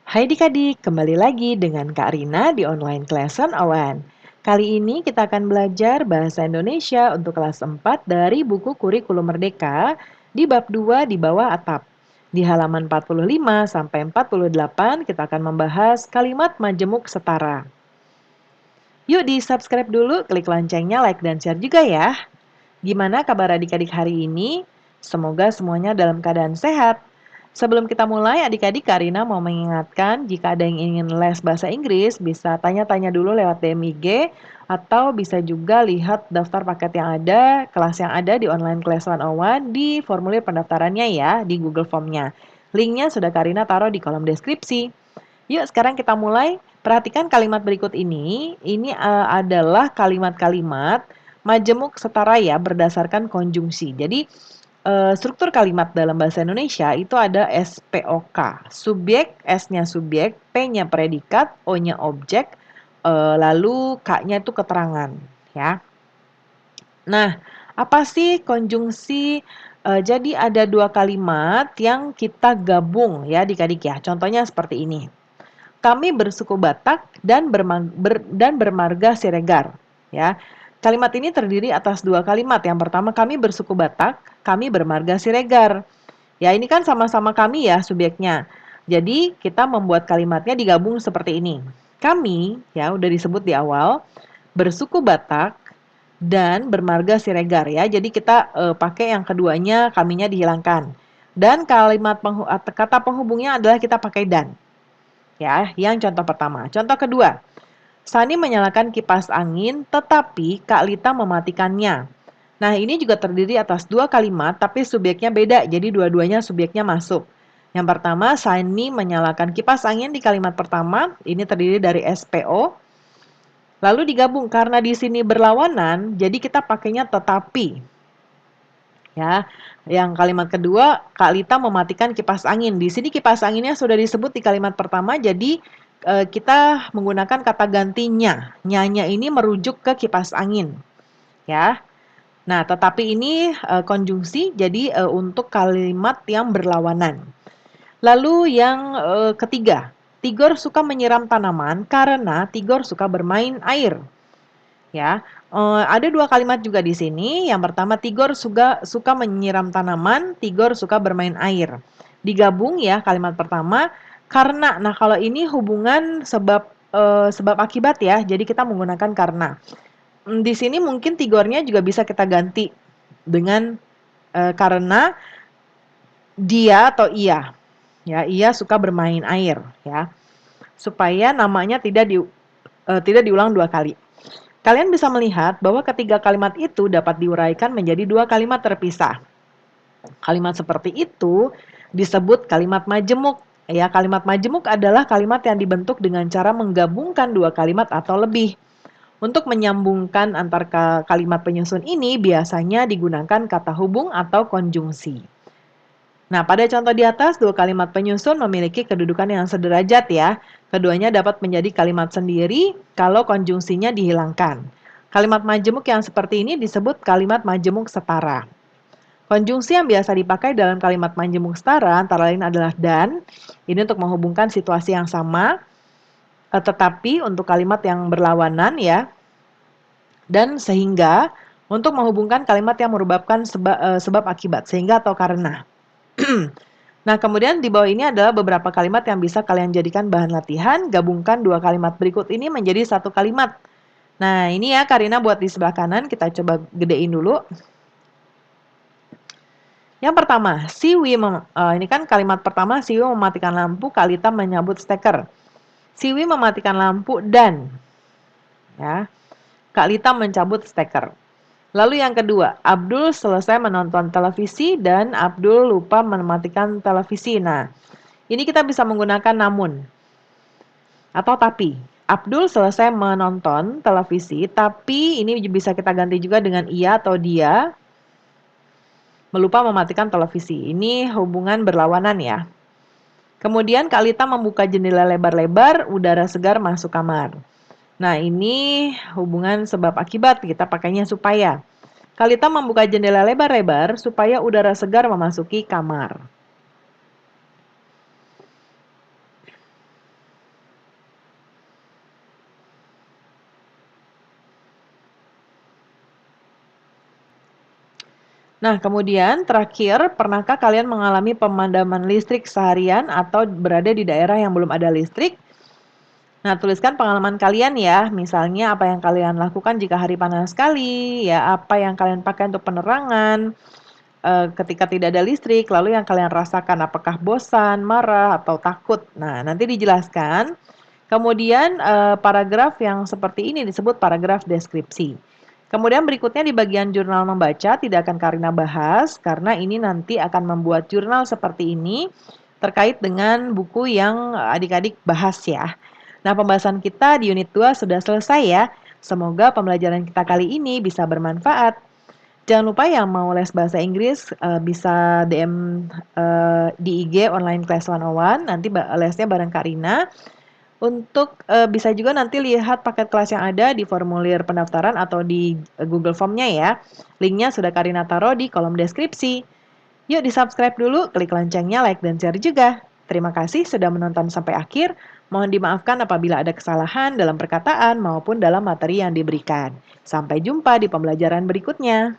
Hai adik-adik, kembali lagi dengan Kak Rina di online Lesson Awan. Kali ini kita akan belajar bahasa Indonesia untuk kelas 4 dari buku Kurikulum Merdeka di bab 2 di bawah atap. Di halaman 45 sampai 48 kita akan membahas kalimat majemuk setara. Yuk di-subscribe dulu, klik loncengnya, like dan share juga ya. Gimana kabar adik-adik hari ini? Semoga semuanya dalam keadaan sehat. Sebelum kita mulai, adik-adik Karina mau mengingatkan jika ada yang ingin les bahasa Inggris, bisa tanya-tanya dulu lewat DM IG atau bisa juga lihat daftar paket yang ada, kelas yang ada di online Class 101 di formulir pendaftarannya ya, di Google Form-nya. Linknya sudah Karina taruh di kolom deskripsi. Yuk sekarang kita mulai. Perhatikan kalimat berikut ini. Ini adalah kalimat-kalimat majemuk setara ya berdasarkan konjungsi. Jadi struktur kalimat dalam bahasa Indonesia itu ada SPOK. Subjek, S-nya subjek, P-nya predikat, O-nya objek, lalu K-nya itu keterangan ya. Nah, apa sih konjungsi? Jadi ada dua kalimat yang kita gabung ya adik-adik ya. Contohnya seperti ini. Kami bersuku Batak dan bermarga Siregar. Ya, kalimat ini terdiri atas dua kalimat. Yang pertama kami bersuku Batak, kami bermarga Siregar. Ya, ini kan sama-sama kami ya subjeknya. Jadi kita membuat kalimatnya digabung seperti ini. Kami, ya udah disebut di awal, bersuku Batak dan bermarga Siregar ya. Jadi kita pakai yang keduanya, kaminya dihilangkan. Dan kalimat kata penghubungnya adalah kita pakai dan. Ya, yang contoh pertama. Contoh kedua, Sani menyalakan kipas angin, tetapi Kak Lita mematikannya. Nah, ini juga terdiri atas dua kalimat, tapi subjeknya beda, jadi dua-duanya subjeknya masuk. Yang pertama, Sani menyalakan kipas angin di kalimat pertama, ini terdiri dari SPO. Lalu digabung, karena di sini berlawanan, jadi kita pakainya tetapi. Ya, yang kalimat kedua, Kak Lita mematikan kipas angin. Di sini kipas anginnya sudah disebut di kalimat pertama, jadi kita menggunakan kata gantinya. Nyanya ini merujuk ke kipas angin. Ya. Nah, tetapi ini konjungsi, jadi untuk kalimat yang berlawanan. Lalu yang ketiga, Tigor suka menyiram tanaman karena Tigor suka bermain air. Ya, ada dua kalimat juga di sini. Yang pertama, Tigor suka menyiram tanaman, Tigor suka bermain air. Digabung ya kalimat pertama, karena. Nah, kalau ini hubungan sebab akibat ya. Jadi kita menggunakan karena. Di sini mungkin Tigornya juga bisa kita ganti dengan karena dia atau ia. Ya, ia suka bermain air ya. Supaya namanya tidak diulang dua kali. Kalian bisa melihat bahwa ketiga kalimat itu dapat diuraikan menjadi dua kalimat terpisah. Kalimat seperti itu disebut kalimat majemuk. Ya, kalimat majemuk adalah kalimat yang dibentuk dengan cara menggabungkan dua kalimat atau lebih. Untuk menyambungkan antar kalimat penyusun ini biasanya digunakan kata hubung atau konjungsi. Nah, pada contoh di atas, dua kalimat penyusun memiliki kedudukan yang sederajat ya. Keduanya dapat menjadi kalimat sendiri kalau konjungsinya dihilangkan. Kalimat majemuk yang seperti ini disebut kalimat majemuk setara. Konjungsi yang biasa dipakai dalam kalimat majemuk setara antara lain adalah dan. Ini untuk menghubungkan situasi yang sama, tetapi untuk kalimat yang berlawanan ya. Dan sehingga untuk menghubungkan kalimat yang merupakan sebab akibat, sehingga atau karena. Nah, kemudian di bawah ini adalah beberapa kalimat yang bisa kalian jadikan bahan latihan. Gabungkan dua kalimat berikut ini menjadi satu kalimat. Nah, ini ya Karina buat di sebelah kanan. Kita coba gedein dulu. Yang pertama, ini kan kalimat pertama, Siwi mematikan lampu, Kak Lita menyambut steker. Siwi mematikan lampu dan ya, Kak Lita mencabut steker. Lalu yang kedua, Abdul selesai menonton televisi dan Abdul lupa mematikan televisi. Nah, ini kita bisa menggunakan namun atau tapi. Abdul selesai menonton televisi, tapi ini bisa kita ganti juga dengan ia atau dia melupa mematikan televisi. Ini hubungan berlawanan ya. Kemudian Kak Lita membuka jendela lebar-lebar, udara segar masuk kamar. Nah, ini hubungan sebab akibat, kita pakainya supaya. Kak Lita membuka jendela lebar-lebar supaya udara segar memasuki kamar. Nah, kemudian terakhir, pernahkah kalian mengalami pemadaman listrik seharian atau berada di daerah yang belum ada listrik? Nah, tuliskan pengalaman kalian ya, misalnya apa yang kalian lakukan jika hari panas sekali, ya apa yang kalian pakai untuk penerangan, ketika tidak ada listrik, lalu yang kalian rasakan apakah bosan, marah, atau takut. Nah, nanti dijelaskan. Kemudian paragraf yang seperti ini disebut paragraf deskripsi. Kemudian berikutnya di bagian jurnal membaca tidak akan Karina bahas karena ini nanti akan membuat jurnal seperti ini terkait dengan buku yang adik-adik bahas ya. Nah, pembahasan kita di unit 2 sudah selesai ya. Semoga pembelajaran kita kali ini bisa bermanfaat. Jangan lupa yang mau les bahasa Inggris bisa DM di IG online class 101 nanti lesnya bareng Karina. Untuk bisa juga nanti lihat paket kelas yang ada di formulir pendaftaran atau di Google Form-nya ya. Linknya sudah Karina taruh di kolom deskripsi. Yuk di-subscribe dulu, klik loncengnya, like dan share juga. Terima kasih sudah menonton sampai akhir. Mohon dimaafkan apabila ada kesalahan dalam perkataan maupun dalam materi yang diberikan. Sampai jumpa di pembelajaran berikutnya.